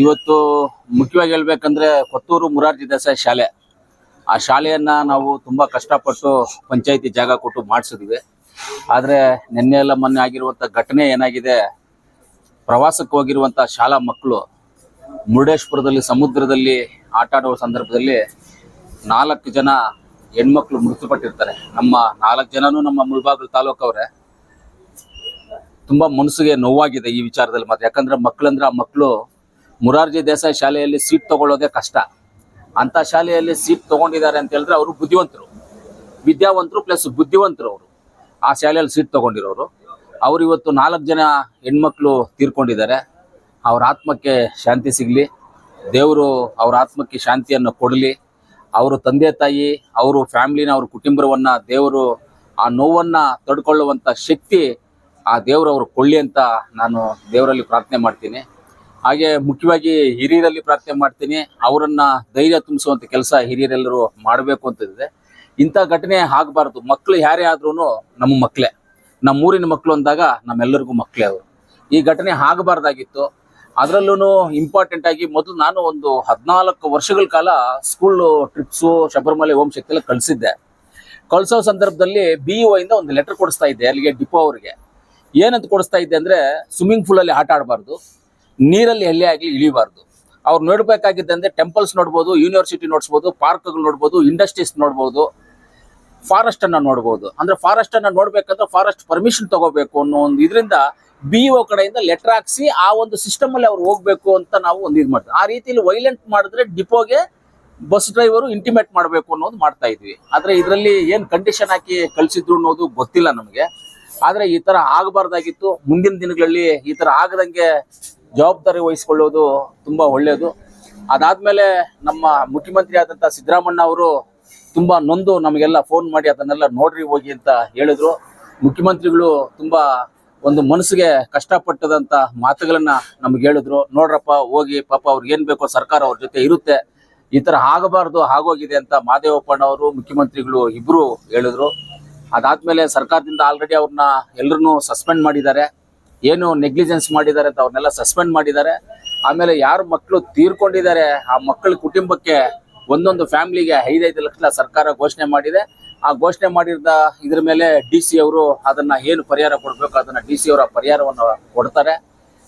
ಇವತ್ತು ಮುಖ್ಯವಾಗಿ ಹೇಳ್ಬೇಕಂದ್ರೆ ಕೊತ್ತೂರು ಮುರಾರ್ಜಿ ದೇಸಾಯಿ ಶಾಲೆ, ಆ ಶಾಲೆಯನ್ನ ನಾವು ತುಂಬಾ ಕಷ್ಟಪಟ್ಟು ಪಂಚಾಯಿತಿ ಜಾಗ ಕೊಟ್ಟು ಮಾಡಿಸಿದ್ವಿ. ಆದ್ರೆ ನಿನ್ನೆ ಎಲ್ಲ ಮೊನ್ನೆ ಆಗಿರುವಂತ ಘಟನೆ ಏನಾಗಿದೆ, ಪ್ರವಾಸಕ್ಕೆ ಹೋಗಿರುವಂತ ಶಾಲಾ ಮಕ್ಕಳು ಮುರುಡೇಶ್ವರದಲ್ಲಿ ಸಮುದ್ರದಲ್ಲಿ ಆಟ ಆಡುವ ಸಂದರ್ಭದಲ್ಲಿ 4 ಜನ ಹೆಣ್ಮಕ್ಳು ಮೃತಪಟ್ಟಿರ್ತಾರೆ. ನಮ್ಮ 4 ಜನನು ನಮ್ಮ ಮುಳಬಾಗಿಲು ತಾಲೂಕವ್ರೆ. ತುಂಬಾ ಮನಸ್ಸಿಗೆ ನೋವಾಗಿದೆ ಈ ವಿಚಾರದಲ್ಲಿ ಮಾತ್ರ. ಯಾಕಂದ್ರೆ ಮಕ್ಕಳಂದ್ರೆ ಆ ಮಕ್ಕಳು ಮುರಾರ್ಜಿ ದೇಸಾಯಿ ಶಾಲೆಯಲ್ಲಿ ಸೀಟ್ ತಗೊಳ್ಳೋದೇ ಕಷ್ಟ. ಅಂತ ಶಾಲೆಯಲ್ಲಿ ಸೀಟ್ ತಗೊಂಡಿದ್ದಾರೆ ಅಂತ ಹೇಳಿದ್ರೆ ಅವರು ಬುದ್ಧಿವಂತರು, ವಿದ್ಯಾವಂತರು ಪ್ಲಸ್ ಬುದ್ಧಿವಂತರು. ಅವರು ಆ ಶಾಲೆಯಲ್ಲಿ ಸೀಟ್ ತಗೊಂಡಿರೋರು. ಅವರು ಇವತ್ತು 4 ಜನ ಹೆಣ್ಮಕ್ಳು ತೀರ್ಕೊಂಡಿದ್ದಾರೆ. ಅವ್ರ ಆತ್ಮಕ್ಕೆ ಶಾಂತಿ ಸಿಗಲಿ, ದೇವರು ಅವ್ರ ಆತ್ಮಕ್ಕೆ ಶಾಂತಿಯನ್ನು ಕೊಡಲಿ. ಅವರು ತಂದೆ ತಾಯಿ, ಅವರು ಫ್ಯಾಮಿಲಿನ, ಅವ್ರ ಕುಟುಂಬವನ್ನ ದೇವರು ಆ ನೋವನ್ನ ತಡ್ಕೊಳ್ಳುವಂಥ ಶಕ್ತಿ ಆ ದೇವರು ಅವ್ರು ಕೊಳ್ಳಿ ಅಂತ ನಾನು ದೇವರಲ್ಲಿ ಪ್ರಾರ್ಥನೆ ಮಾಡ್ತೀನಿ. ಹಾಗೆ ಮುಖ್ಯವಾಗಿ ಹಿರಿಯರಲ್ಲಿ ಪ್ರಾರ್ಥನೆ ಮಾಡ್ತೀನಿ, ಅವರನ್ನ ಧೈರ್ಯ ತುಂಬಿಸುವಂಥ ಕೆಲಸ ಹಿರಿಯರೆಲ್ಲರೂ ಮಾಡಬೇಕು ಅಂತಿದೆ. ಇಂಥ ಘಟನೆ ಆಗಬಾರ್ದು. ಮಕ್ಕಳು ಯಾರೇ ಆದ್ರೂ ನಮ್ಮ ಮಕ್ಕಳೇ, ನಮ್ಮೂರಿನ ಮಕ್ಕಳು ಅಂದಾಗ ನಮ್ಮೆಲ್ಲರಿಗೂ ಮಕ್ಕಳೇ ಅವರು. ಈ ಘಟನೆ ಆಗಬಾರ್ದಾಗಿತ್ತು. ಅದರಲ್ಲೂ ಇಂಪಾರ್ಟೆಂಟ್ ಆಗಿ ಮೊದಲು ನಾನು ಒಂದು 14 ವರ್ಷಗಳ ಕಾಲ ಸ್ಕೂಲ್ ಟ್ರಿಪ್ಸು, ಶಬರಿಮಲೆ ಹೋಮ್ ಶಕ್ತಿ ಎಲ್ಲ ಕಳಿಸಿದ್ದೆ. ಕಳಿಸೋ ಸಂದರ್ಭದಲ್ಲಿ BEO ಇಂದ ಒಂದು ಲೆಟರ್ ಕೊಡಿಸ್ತಾ ಇದ್ದೆ ಅಲ್ಲಿಗೆ ಡಿಪೋ ಅವ್ರಿಗೆ. ಏನಂತ ಕೊಡಿಸ್ತಾ ಇದ್ದೆ ಅಂದರೆ, ಸ್ವಿಮ್ಮಿಂಗ್ ಪೂಲಲ್ಲಿ ಆಟ ಆಡಬಾರ್ದು, ನೀರಲ್ಲಿ ಎಲ್ಲೇ ಆಗಲಿ ಇಳಿಬಾರ್ದು. ಅವ್ರು ನೋಡಬೇಕಾಗಿದ್ದಂದ್ರೆ ಟೆಂಪಲ್ಸ್ ನೋಡ್ಬೋದು, ಯೂನಿವರ್ಸಿಟಿ ನೋಡ್ಬೋದು, ಪಾರ್ಕ್ಗಳು ನೋಡ್ಬೋದು, ಇಂಡಸ್ಟ್ರೀಸ್ ನೋಡ್ಬೋದು, ಫಾರೆಸ್ಟನ್ನು ನೋಡ್ಬೋದು. ಅಂದರೆ ಫಾರೆಸ್ಟನ್ನು ನೋಡ್ಬೇಕಂದ್ರೆ ಫಾರೆಸ್ಟ್ ಪರ್ಮಿಷನ್ ತಗೋಬೇಕು ಅನ್ನೋ ಒಂದು ಇದರಿಂದ BEO ಕಡೆಯಿಂದ ಲೆಟರ್ ಹಾಕ್ಸಿ ಆ ಒಂದು ಸಿಸ್ಟಮಲ್ಲಿ ಅವ್ರು ಹೋಗ್ಬೇಕು ಅಂತ ನಾವು ಒಂದು ಇದು ಮಾಡ್ತೀವಿ. ಆ ರೀತಿಯಲ್ಲಿ ವೈಲೆಂಟ್ ಮಾಡಿದ್ರೆ ಡಿಪೋಗೆ ಬಸ್ ಡ್ರೈವರು ಇಂಟಿಮೇಟ್ ಮಾಡಬೇಕು ಅನ್ನೋದು ಮಾಡ್ತಾ ಇದ್ವಿ. ಆದರೆ ಇದರಲ್ಲಿ ಏನು ಕಂಡೀಷನ್ ಹಾಕಿ ಕಳಿಸಿದ್ರು ಅನ್ನೋದು ಗೊತ್ತಿಲ್ಲ ನಮಗೆ. ಆದರೆ ಈ ಥರ ಆಗಬಾರ್ದಾಗಿತ್ತು. ಮುಂದಿನ ದಿನಗಳಲ್ಲಿ ಈ ಥರ ಆಗದಂಗೆ ಜವಾಬ್ದಾರಿ ವಹಿಸ್ಕೊಳ್ಳೋದು ತುಂಬ ಒಳ್ಳೆಯದು. ಅದಾದಮೇಲೆ ನಮ್ಮ ಮುಖ್ಯಮಂತ್ರಿ ಆದಂಥ ಸಿದ್ದರಾಮಣ್ಣ ಅವರು ತುಂಬ ನೊಂದು ನಮಗೆಲ್ಲ ಫೋನ್ ಮಾಡಿ ಅದನ್ನೆಲ್ಲ ನೋಡ್ರಿ ಹೋಗಿ ಅಂತ ಹೇಳಿದ್ರು. ಮುಖ್ಯಮಂತ್ರಿಗಳು ತುಂಬ ಒಂದು ಮನಸ್ಸಿಗೆ ಕಷ್ಟಪಟ್ಟದಂಥ ಮಾತುಗಳನ್ನ ನಮ್ಗೆ ಹೇಳಿದ್ರು. ನೋಡ್ರಪ್ಪ ಹೋಗಿ, ಪಾಪ ಅವ್ರಿಗೆ ಏನು ಬೇಕೋ ಸರ್ಕಾರ ಅವ್ರ ಜೊತೆ ಇರುತ್ತೆ, ಈ ಥರ ಆಗಬಾರ್ದು, ಆಗೋಗಿದೆ ಅಂತ ಮಾದೇವಪ್ಪನವರು ಮುಖ್ಯಮಂತ್ರಿಗಳು ಇಬ್ಬರು ಹೇಳಿದ್ರು. ಅದಾದಮೇಲೆ ಸರ್ಕಾರದಿಂದ ಆಲ್ರೆಡಿ ಅವ್ರನ್ನ ಎಲ್ಲರನ್ನೂ ಸಸ್ಪೆಂಡ್ ಮಾಡಿದ್ದಾರೆ. ಏನು ನೆಗ್ಲಿಜೆನ್ಸ್ ಮಾಡಿದ್ದಾರೆ ಅಂತ ಅವ್ರನ್ನೆಲ್ಲ ಸಸ್ಪೆಂಡ್ ಮಾಡಿದ್ದಾರೆ. ಆಮೇಲೆ ಯಾರು ಮಕ್ಕಳು ತೀರ್ಕೊಂಡಿದ್ದಾರೆ ಆ ಮಕ್ಕಳ ಕುಟುಂಬಕ್ಕೆ ಒಂದೊಂದು ಫ್ಯಾಮಿಲಿಗೆ 5-5 ಲಕ್ಷ ಸರ್ಕಾರ ಘೋಷಣೆ ಮಾಡಿದೆ. ಆ ಘೋಷಣೆ ಮಾಡಿದ ಇದ್ರ ಮೇಲೆ DC ಅವರು ಅದನ್ನ ಏನು ಪರಿಹಾರ ಕೊಡಬೇಕು ಅದನ್ನ DC ಅವರ ಪರಿಹಾರವನ್ನು ಕೊಡ್ತಾರೆ.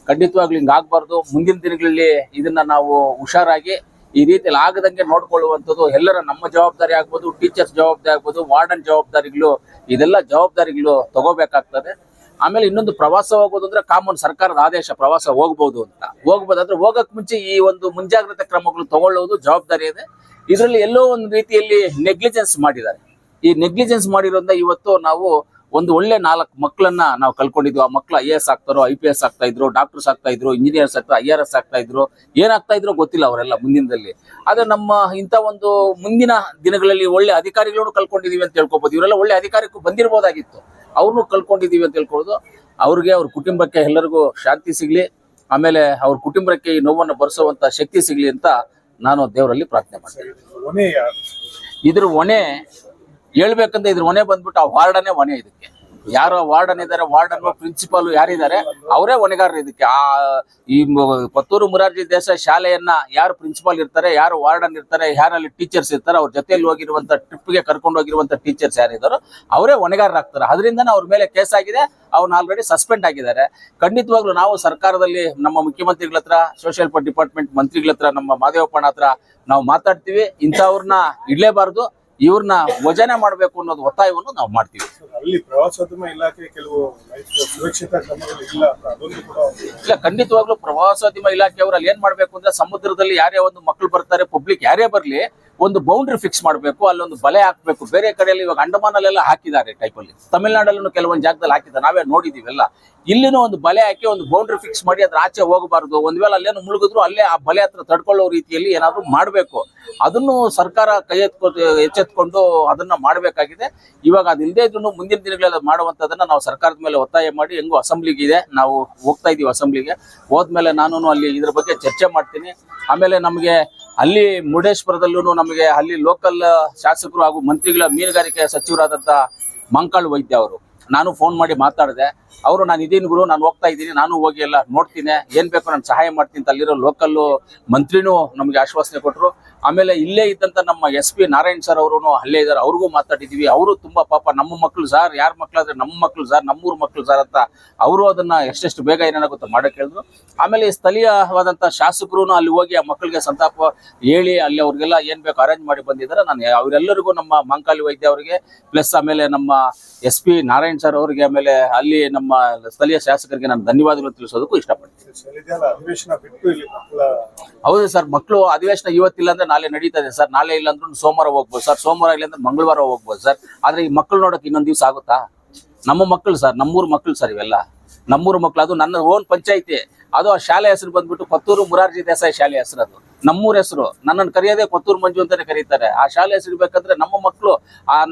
ಖಂಡಿತವಾಗ್ಲೂ ಹಿಂಗಾಗಬಾರ್ದು. ಮುಂದಿನ ದಿನಗಳಲ್ಲಿ ಇದನ್ನ ನಾವು ಹುಷಾರಾಗಿ ಈ ರೀತಿಯಲ್ಲಿ ಆಗದಂಗೆ ನೋಡ್ಕೊಳ್ಳುವಂಥದ್ದು ಎಲ್ಲರ ನಮ್ಮ ಜವಾಬ್ದಾರಿ ಆಗ್ಬೋದು, ಟೀಚರ್ಸ್ ಜವಾಬ್ದಾರಿ ಆಗ್ಬೋದು, ವಾರ್ಡನ್ ಜವಾಬ್ದಾರಿಗಳು, ಇದೆಲ್ಲ ಜವಾಬ್ದಾರಿಗಳು ತಗೋಬೇಕಾಗ್ತದೆ. ಆಮೇಲೆ ಇನ್ನೊಂದು, ಪ್ರವಾಸ ಹೋಗೋದು ಅಂದ್ರೆ ಕಾಮನ್, ಸರ್ಕಾರದ ಆದೇಶ ಪ್ರವಾಸ ಹೋಗ್ಬೋದು ಅಂತ. ಹೋಗ್ಬೋದಾದ್ರೆ ಹೋಗಕ್ ಮುಂಚೆ ಈ ಒಂದು ಮುಂಜಾಗ್ರತಾ ಕ್ರಮಗಳು ತಗೊಳ್ಳೋದು ಜವಾಬ್ದಾರಿ ಇದೆ. ಇದರಲ್ಲಿ ಎಲ್ಲೋ ಒಂದು ರೀತಿಯಲ್ಲಿ ನೆಗ್ಲಿಜೆನ್ಸ್ ಮಾಡಿದ್ದಾರೆ. ಈ ನೆಗ್ಲಿಜೆನ್ಸ್ ಮಾಡಿರೋದ್ರಿಂದ ಇವತ್ತು ನಾವು ಒಂದು ಒಳ್ಳೆ 4 ಮಕ್ಕಳನ್ನ ನಾವು ಕಳ್ಕೊಂಡಿದ್ವಿ. ಆ ಮಕ್ಕಳು IAS ಆಗ್ತಾರೋ, IPS ಆಗ್ತಾ ಇದ್ರು, ಡಾಕ್ಟರ್ಸ್ ಆಗ್ತಾ ಇದ್ರು, ಇಂಜಿನಿಯರ್ಸ್ ಆಗ್ತಾ, IRS ಆಗ್ತಾ ಇದ್ರು, ಏನಾಗ್ತಾ ಇದ್ರು ಗೊತ್ತಿಲ್ಲ ಅವರೆಲ್ಲ ಮುಂದಿನದಲ್ಲಿ. ಆದ್ರೆ ನಮ್ಮ ಇಂಥ ಒಂದು ಮುಂದಿನ ದಿನಗಳಲ್ಲಿ ಒಳ್ಳೆ ಅಧಿಕಾರಿಗಳನ್ನು ಕಳ್ಕೊಂಡಿದೀವಿ ಅಂತ ಹೇಳ್ಕೊಬೋದು. ಇವರೆಲ್ಲ ಒಳ್ಳೆ ಅಧಿಕಾರಕ್ಕೂ ಬಂದಿರ್ಬೋದಾಗಿತ್ತು, ಅವ್ರನ್ನೂ ಕಳ್ಕೊಂಡಿದೀವಿ ಅಂತ ಹೇಳ್ಕೊಳ್ಳೋದು. ಅವ್ರಿಗೆ, ಅವ್ರ ಕುಟುಂಬಕ್ಕೆ ಎಲ್ಲರಿಗೂ ಶಾಂತಿ ಸಿಗ್ಲಿ, ಆಮೇಲೆ ಅವ್ರ ಕುಟುಂಬಕ್ಕೆ ಈ ನೋವನ್ನು ಭರಿಸುವಂತ ಶಕ್ತಿ ಸಿಗ್ಲಿ ಅಂತ ನಾನು ದೇವರಲ್ಲಿ ಪ್ರಾರ್ಥನೆ ಮಾಡ್ತೀನಿ. ಇದ್ರ ಹೊಣೆ ಹೇಳ್ಬೇಕಂದ್ರೆ ಇದ್ರ ಹೊಣೆ ಬಂದ್ಬಿಟ್ಟು ಆ ವಾರ್ಡನೇ ಹೊಣೆ. ಇದಕ್ಕೆ ಯಾರು ವಾರ್ಡನ್ ಇದ್ದಾರೆ, ವಾರ್ಡನ್ ಪ್ರಿನ್ಸಿಪಾಲ್ ಯಾರಿದ್ದಾರೆ ಅವರೇ ಹೊಣೆಗಾರರು ಇದಕ್ಕೆ. ಈ ಕೊತ್ತೂರು ಮುರಾರ್ಜಿ ದೇಸಾಯಿ ಶಾಲೆಯನ್ನ ಯಾರು ಪ್ರಿನ್ಸಿಪಾಲ್ ಇರ್ತಾರೆ, ಯಾರು ವಾರ್ಡನ್ ಇರ್ತಾರೆ, ಯಾರಲ್ಲಿ ಟೀಚರ್ಸ್ ಇರ್ತಾರೆ, ಅವ್ರ ಜೊತೆಯಲ್ಲಿ ಹೋಗಿರುವಂತ ಟ್ರಿಪ್ಗೆ ಕರ್ಕೊಂಡು ಹೋಗಿರುವಂತ ಟೀಚರ್ಸ್ ಯಾರಿದ್ದಾರೋ ಅವರೇ ಹೊಣೆಗಾರರಾಗ್ತಾರೆ. ಅದರಿಂದನೇ ಅವ್ರ ಮೇಲೆ ಕೇಸ್ ಆಗಿದೆ, ಅವ್ರನ್ನ ಆಲ್ರೆಡಿ ಸಸ್ಪೆಂಡ್ ಆಗಿದ್ದಾರೆ. ಖಂಡಿತವಾಗ್ಲೂ ನಾವು ಸರ್ಕಾರದಲ್ಲಿ ನಮ್ಮ ಮುಖ್ಯಮಂತ್ರಿಗಳ ಹತ್ರ, ಸೋಷಿಯಲ್ ಡಿಪಾರ್ಟ್ಮೆಂಟ್ ಮಂತ್ರಿಗಳ ಹತ್ರ, ನಮ್ಮ ಮಾದೇವಪ್ಪನ ಹತ್ರ ನಾವು ಮಾತಾಡ್ತೀವಿ. ಇಂಥವ್ರನ್ನ ಇಡ್ಲೇಬಾರ್ದು, ಇವ್ರನ್ನ ವಜನೆ ಮಾಡಬೇಕು ಅನ್ನೋದು ಒತ್ತಾಯವನ್ನು ನಾವು ಮಾಡ್ತೀವಿ. ಅಲ್ಲಿ ಪ್ರವಾಸೋದ್ಯಮ ಇಲಾಖೆ ಕೆಲವು ಸುರಕ್ಷಿತ ಕ್ರಮಗಳು ಇಲ್ಲ, ಖಂಡಿತವಾಗ್ಲೂ ಪ್ರವಾಸೋದ್ಯಮ ಇಲಾಖೆಯವರು ಅಲ್ಲಿ ಏನ್ ಮಾಡ್ಬೇಕು ಅಂದ್ರೆ, ಸಮುದ್ರದಲ್ಲಿ ಯಾರೇ ಒಂದು ಮಕ್ಕಳು ಬರ್ತಾರೆ, ಪಬ್ಲಿಕ್ ಯಾರೇ ಬರ್ಲಿ, ಒಂದು ಬೌಂಡ್ರಿ ಫಿಕ್ಸ್ ಮಾಡಬೇಕು, ಅಲ್ಲೊಂದು ಬಲೆ ಹಾಕ್ಬೇಕು. ಬೇರೆ ಕಡೆಯಲ್ಲಿ ಇವಾಗ ಅಂಡಮಾನಲ್ಲೆಲ್ಲ ಹಾಕಿದ್ದಾರೆ ಟೈಪಲ್ಲಿ, ತಮಿಳ್ನಾಡಲ್ಲೂ ಕೆಲವೊಂದು ಜಾಗದಲ್ಲಿ ಹಾಕಿದ್ದಾರೆ, ನಾವೇ ನೋಡಿದೀವೆಲ್ಲ. ಇಲ್ಲಿನೂ ಒಂದು ಬಲೆ ಹಾಕಿ ಒಂದು ಬೌಂಡ್ರಿ ಫಿಕ್ಸ್ ಮಾಡಿ ಅದ್ರ ಆಚೆ ಹೋಗಬಾರ್ದು. ಒಂದ್ ವೇಳೆ ಅಲ್ಲೇನು ಮುಳುಗಿದ್ರು ಅಲ್ಲೇ ಆ ಬಲೆ ಹತ್ರ ತಡ್ಕೊಳ್ಳೋ ರೀತಿಯಲ್ಲಿ ಏನಾದ್ರು ಮಾಡಬೇಕು. ಅದನ್ನು ಸರ್ಕಾರ ಎಚ್ಚೆತ್ಕೊಂಡು ಅದನ್ನ ಮಾಡಬೇಕಾಗಿದೆ. ಇವಾಗ ಅದಿಲ್ಲದೆ ಇದ್ರು ಮುಂದಿನ ದಿನಗಳಲ್ಲಿ ಮಾಡುವಂತದನ್ನ ನಾವು ಸರ್ಕಾರದ ಮೇಲೆ ಒತ್ತಾಯ ಮಾಡಿ, ಹೆಂಗೋ ಅಸೆಂಬ್ಲಿಗೆ ಇದೆ, ನಾವು ಹೋಗ್ತಾ ಇದೀವಿ ಅಸೆಂಬ್ಲಿಗೆ. ಹೋದ್ಮೇಲೆ ನಾನು ಅಲ್ಲಿ ಇದ್ರ ಬಗ್ಗೆ ಚರ್ಚೆ ಮಾಡ್ತೀನಿ. ಆಮೇಲೆ ನಮಗೆ ಅಲ್ಲಿ ಮುರುಡೇಶ್ವರದಲ್ಲೂ ನಮಗೆ ಅಲ್ಲಿ ಲೋಕಲ್ ಶಾಸಕರು ಹಾಗೂ ಮಂತ್ರಿಗಳ ಮೀನುಗಾರಿಕೆ ಸಚಿವರಾದಂಥ ಮಂಕಾಳು ವೈದ್ಯ ಅವರು ನಾನು ಫೋನ್ ಮಾಡಿ ಮಾತಾಡಿದೆ. ಅವರು ನಾನು ಇದೀನಿ ಗುರು, ನಾನು ಹೋಗ್ತಾ ಇದ್ದೀನಿ, ನಾನು ಹೋಗಿ ಎಲ್ಲ ನೋಡ್ತೀನಿ, ಏನ್ ಬೇಕೋ ನಾನು ಸಹಾಯ ಮಾಡ್ತೀನಿ ಅಂತ ಅಲ್ಲಿರೋ ಲೋಕಲ್ ಮಂತ್ರಿನೂ ನಮಗೆ ಆಶ್ವಾಸನೆ ಕೊಟ್ಟರು. ಆಮೇಲೆ ಇಲ್ಲೇ ಇದ್ದಂತ ನಮ್ಮ SP ನಾರಾಯಣ್ ಸರ್ ಅವರು ಅಲ್ಲೇ ಇದ್ದಾರೆ, ಅವ್ರಿಗೂ ಮಾತಾಡಿದೀವಿ. ಅವರು ತುಂಬಾ ಪಾಪ ನಮ್ಮ ಮಕ್ಕಳು ಸರ್, ಯಾರ ಮಕ್ಕಳಾದ್ರೆ ನಮ್ಮ ಮಕ್ಕಳು ಸರ್, ನಮ್ಮೂರ್ ಮಕ್ಕಳು ಸರ್ ಅಂತ ಅವರು ಅದನ್ನ ಎಷ್ಟೆಷ್ಟು ಬೇಗ ಏನಾಗುತ್ತೋ ಮಾಡಕ್ ಹೇಳಿದ್ರು. ಆಮೇಲೆ ಸ್ಥಳೀಯವಾದಂತ ಶಾಸಕರು ಅಲ್ಲಿ ಹೋಗಿ ಆ ಮಕ್ಕಳಿಗೆ ಸಂತಾಪ ಹೇಳಿ ಅಲ್ಲಿ ಅವ್ರಿಗೆಲ್ಲ ಏನ್ ಬೇಕು ಅರೇಂಜ್ ಮಾಡಿ ಬಂದಿದ್ದಾರೆ. ನಾನು ಅವರೆಲ್ಲರಿಗೂ ನಮ್ಮ ಮಾಂಕಾಲಿ ವೈದ್ಯ ಅವರಿಗೆ ಪ್ಲಸ್ ಆಮೇಲೆ ನಮ್ಮ SP ನಾರಾಯಣ್ ಸರ್ ಅವರಿಗೆ ಆಮೇಲೆ ಅಲ್ಲಿ ನಮ್ಮ ಸ್ಥಳೀಯ ಶಾಸಕರಿಗೆ ನಾನು ಧನ್ಯವಾದಗಳು ತಿಳಿಸೋದಕ್ಕೂ ಇಷ್ಟಪಡ್ತೀನಿ. ಅಧಿವೇಶನ ಬಿಟ್ಟು ಇಲ್ಲಿ ಮಕ್ಕಳ ಹೌದು ಸರ್, ಮಕ್ಕಳು ಅಧಿವೇಶನ ಇವತ್ತಿಲ್ಲ ಅಂದ್ರೆ ನಾಳೆ ನಡೀತಾ ಇದೆ ಸರ್. ನಾಳೆ ಇಲ್ಲ ಅಂದ್ರೂ ಸೋಮವಾರ ಹೋಗ್ಬೋದು ಸರ್, ಸೋಮವಾರ ಇಲ್ಲ ಅಂದ್ರೆ ಮಂಗಳವಾರ ಹೋಗ್ಬೋದು ಸರ್. ಆದ್ರೆ ಈ ಮಕ್ಕಳು ನೋಡಕ್ ಇನ್ನೊಂದ್ ದಿವಸ ಆಗುತ್ತಾ? ನಮ್ಮ ಮಕ್ಕಳು ಸರ್, ನಮ್ಮೂರು ಮಕ್ಕಳು ಸರ್, ಇವೆಲ್ಲ ನಮ್ಮೂರು ಮಕ್ಕಳು. ಅದು ನನ್ನ ಓನ್ ಪಂಚಾಯಿತಿ. ಅದು ಆ ಶಾಲೆ ಹೆಸರು ಬಂದ್ಬಿಟ್ಟು ಕೊತ್ತೂರು ಮುರಾರ್ಜಿ ದೇಸಾಯಿ ಶಾಲೆ ಹೆಸರು. ಅದು ನಮ್ಮೂರ ಹೆಸರು. ನನ್ನನ್ನು ಕರೆಯೋದೇ ಕೊತ್ತೂರು ಮಂಜು ಅಂತಾನೆ ಕರೀತಾರೆ. ಆ ಶಾಲೆ ಹೆಸರು ಇರ್ಬೇಕಂದ್ರೆ ನಮ್ಮ ಮಕ್ಕಳು,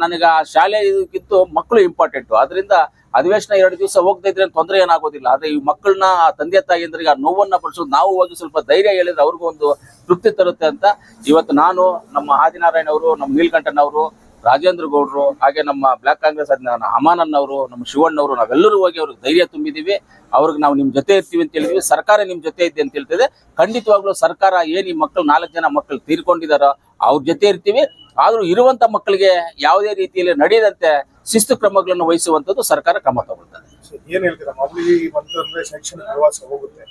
ನನಗೆ ಆ ಶಾಲೆ ಇದಕ್ಕಿಂತ ಮಕ್ಕಳು ಇಂಪಾರ್ಟೆಂಟ್. ಅದರಿಂದ ಅಧಿವೇಶನ 2 ದಿವಸ ಹೋಗದೆ ಇದ್ರೆ ತೊಂದರೆ ಏನಾಗೋದಿಲ್ಲ. ಆದ್ರೆ ಈ ಮಕ್ಕಳನ್ನ ತಂದೆ ತಾಯಿಯಂದ್ರಿಗೆ ಆ ನೋವನ್ನ ಪಡಿಸೋದು, ನಾವು ಹೋಗಿ ಸ್ವಲ್ಪ ಧೈರ್ಯ ಹೇಳಿದ್ರೆ ಅವ್ರಿಗೂ ಒಂದು ತೃಪ್ತಿ ತರುತ್ತೆ ಅಂತ ಇವತ್ತು ನಾನು, ನಮ್ಮ ಆದಿನಾರಾಯಣ ಅವರು, ನಮ್ಮ ನೀಲಕಂಠನ್ ಅವರು, ರಾಜೇಂದ್ರ ಗೌಡ್ರು, ಹಾಗೆ ನಮ್ಮ ಬ್ಲಾಕ್ ಕಾಂಗ್ರೆಸ್ ಅಮಾನನ್ ಅವರು, ನಮ್ಮ ಶಿವಣ್ಣವರು, ನಾವೆಲ್ಲರೂ ಹೋಗಿ ಅವ್ರಿಗೆ ಧೈರ್ಯ ತುಂಬಿದೀವಿ. ಅವ್ರಿಗೆ ನಾವು ನಿಮ್ ಜೊತೆ ಇರ್ತೀವಿ ಅಂತ ಹೇಳಿದ್ವಿ. ಸರ್ಕಾರ ನಿಮ್ ಜೊತೆ ಇದೆ ಅಂತ ಹೇಳ್ತಿದೆ. ಖಂಡಿತವಾಗ್ಲೂ ಸರ್ಕಾರ ಏನ್ ಈ ಮಕ್ಕಳು 4 ಜನ ಮಕ್ಕಳು ತೀರ್ಕೊಂಡಿದಾರೋ ಅವ್ರ ಜೊತೆ ಇರ್ತೀವಿ. ಆದ್ರೂ ಇರುವಂತ ಮಕ್ಕಳಿಗೆ ಯಾವುದೇ ರೀತಿಯಲ್ಲಿ ನಡೆಯದಂತೆ ಶಿಸ್ತು ಕ್ರಮಗಳನ್ನು ವಹಿಸುವಂತದ್ದು ಸರ್ಕಾರ ಕ್ರಮ ತಗೊಳ್ತದೆ. ಏನ್ ಹೇಳ್ತೀರಾ? ಮಾಮೂಲಿ ಬಂತಂದ್ರೆ ಶೈಕ್ಷಣಿಕ ಪ್ರವಾಸ ಹೋಗುತ್ತೆ,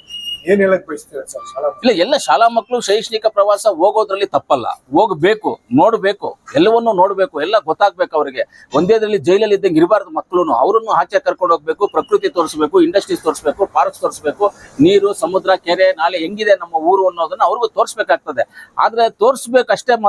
ಏನ್ ಹೇಳಕ್ ಬಯಸ್ತೀರಾ ಸರ್? ಇಲ್ಲ, ಎಲ್ಲ ಶಾಲಾ ಮಕ್ಕಳು ಶೈಕ್ಷಣಿಕ ಪ್ರವಾಸ ಹೋಗೋದ್ರಲ್ಲಿ ತಪ್ಪಲ್ಲ. ಹೋಗ್ಬೇಕು, ನೋಡ್ಬೇಕು, ಎಲ್ಲವನ್ನೂ ನೋಡ್ಬೇಕು, ಎಲ್ಲ ಗೊತ್ತಾಗ್ಬೇಕು ಅವ್ರಿಗೆ. ಒಂದೇದ್ರಲ್ಲಿ ಜೈಲಲ್ಲಿ ಇದ್ದಂಗೆ ಇರಬಾರ್ದು ಮಕ್ಕಳು. ಅವ್ರನ್ನು ಆಚೆ ಕರ್ಕೊಂಡು ಹೋಗ್ಬೇಕು, ಪ್ರಕೃತಿ ತೋರಿಸ್ಬೇಕು, ಇಂಡಸ್ಟ್ರೀಸ್ ತೋರಿಸ್ಬೇಕು, ಪಾರ್ಕ್ಸ್ ತೋರಿಸ್ಬೇಕು, ನೀರು, ಸಮುದ್ರ, ಕೆರೆ, ನಾಲೆ ಹೆಂಗಿದೆ ನಮ್ಮ ಊರು ಅನ್ನೋದನ್ನ ಅವ್ರಿಗೂ ತೋರಿಸ್ಬೇಕಾಗ್ತದೆ. ಆದ್ರೆ ತೋರಿಸ್ಬೇಕಷ್ಟೇ